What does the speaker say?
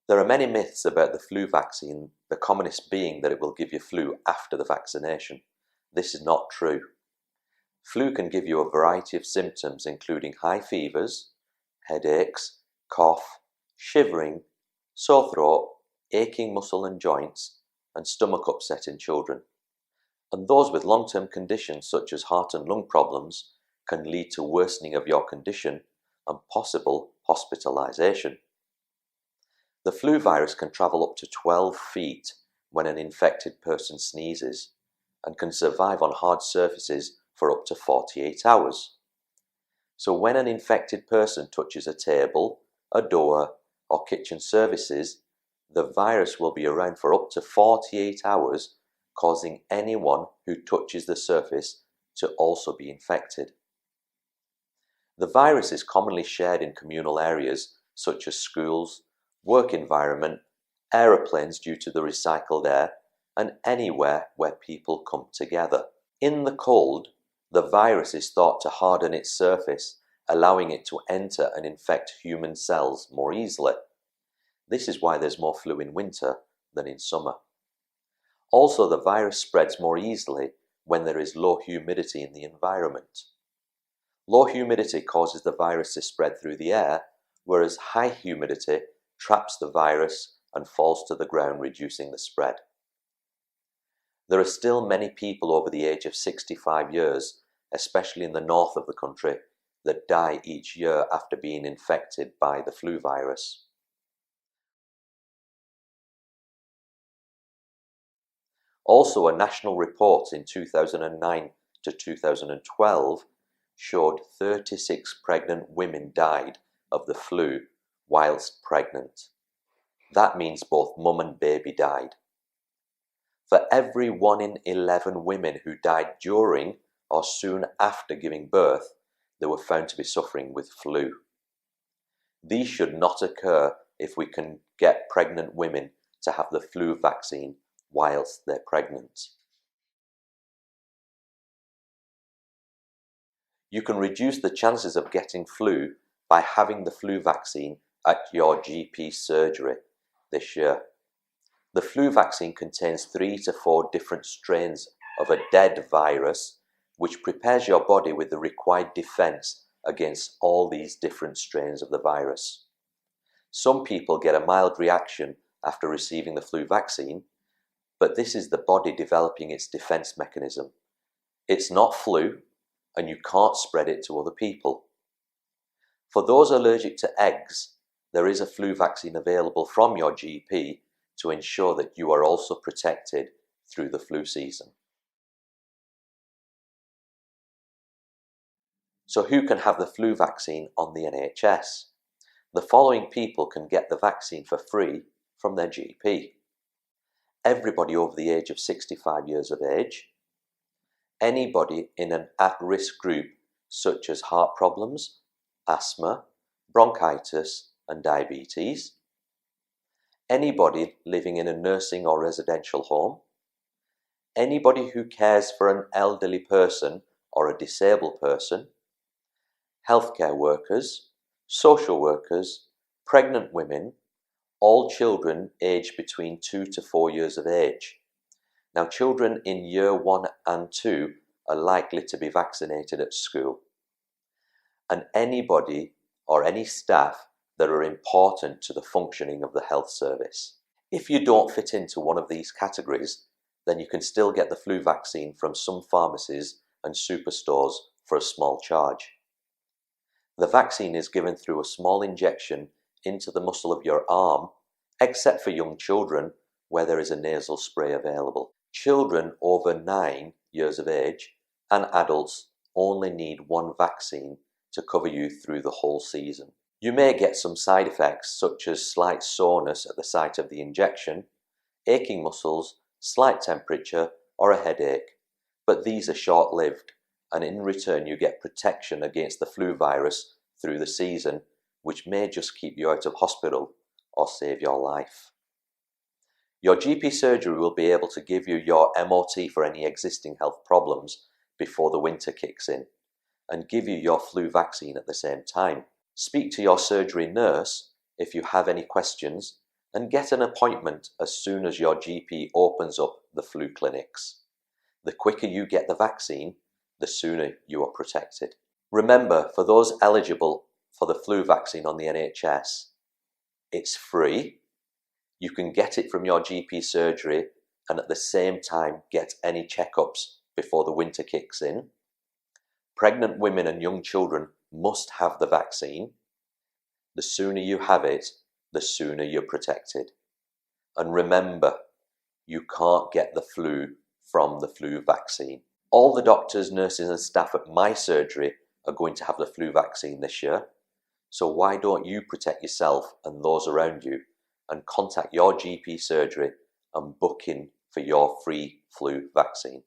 There are many myths about the flu vaccine, the commonest being that it will give you flu after the vaccination. This is not true. Flu can give you a variety of symptoms including high fevers, headaches, cough, shivering, sore throat, aching muscle and joints, and stomach upset in children. And those with long-term conditions such as heart and lung problems can lead to worsening of your condition and possible hospitalization. The flu virus can travel up to 12 feet when an infected person sneezes and can survive on hard surfaces for up to 48 hours. So when an infected person touches a table, a door, or kitchen surfaces, the virus will be around for up to 48 hours, causing anyone who touches the surface to also be infected. The virus is commonly shared in communal areas such as schools, work environment, aeroplanes due to the recycled air, and anywhere where people come together. In the cold, the virus is thought to harden its surface, allowing it to enter and infect human cells more easily. This is why there's more flu in winter than in summer. Also, the virus spreads more easily when there is low humidity in the environment. Low humidity causes the virus to spread through the air, whereas high humidity traps the virus and falls to the ground, reducing the spread. There are still many people over the age of 65 years, especially in the north of the country, that die each year after being infected by the flu virus. Also, a national report in 2009 to 2012 showed 36 pregnant women died of the flu whilst pregnant. That means both mum and baby died. For every 1 in 11 women who died during or soon after giving birth, they were found to be suffering with flu. These should not occur if we can get pregnant women to have the flu vaccine whilst they're pregnant. You can reduce the chances of getting flu by having the flu vaccine at your GP surgery this year. The flu vaccine contains 3 to 4 different strains of a dead virus, which prepares your body with the required defense against all these different strains of the virus. Some people get a mild reaction after receiving the flu vaccine, but this is the body developing its defense mechanism. It's not flu, and you can't spread it to other people. For those allergic to eggs, there is a flu vaccine available from your GP to ensure that you are also protected through the flu season. So who can have the flu vaccine on the NHS? The following people can get the vaccine for free from their GP. Everybody over the age of 65 years of age, anybody in an at-risk group such as heart problems, asthma, bronchitis and diabetes, anybody living in a nursing or residential home, anybody who cares for an elderly person or a disabled person, healthcare workers, social workers, pregnant women, all children aged between 2 to 4 years of age. Now, children in year 1 and 2 are likely to be vaccinated at school. And anybody or any staff that are important to the functioning of the health service. If you don't fit into one of these categories, then you can still get the flu vaccine from some pharmacies and superstores for a small charge. The vaccine is given through a small injection into the muscle of your arm, except for young children where there is a nasal spray available. Children over 9 years of age and adults only need one vaccine to cover you through the whole season. You may get some side effects such as slight soreness at the site of the injection, aching muscles, slight temperature or a headache, but these are short-lived, and in return you get protection against the flu virus through the season, which may just keep you out of hospital or save your life. Your GP surgery will be able to give you your MOT for any existing health problems before the winter kicks in, and give you your flu vaccine at the same time. Speak to your surgery nurse if you have any questions, and get an appointment as soon as your GP opens up the flu clinics. The quicker you get the vaccine, the sooner you are protected. Remember, for those eligible for the flu vaccine on the NHS, it's free. You can get it from your GP surgery and at the same time get any checkups before the winter kicks in. Pregnant women and young children must have the vaccine. The sooner you have it, the sooner you're protected. And remember, you can't get the flu from the flu vaccine. All the doctors, nurses and staff at my surgery are going to have the flu vaccine this year. So why don't you protect yourself and those around you and contact your GP surgery and book in for your free flu vaccine?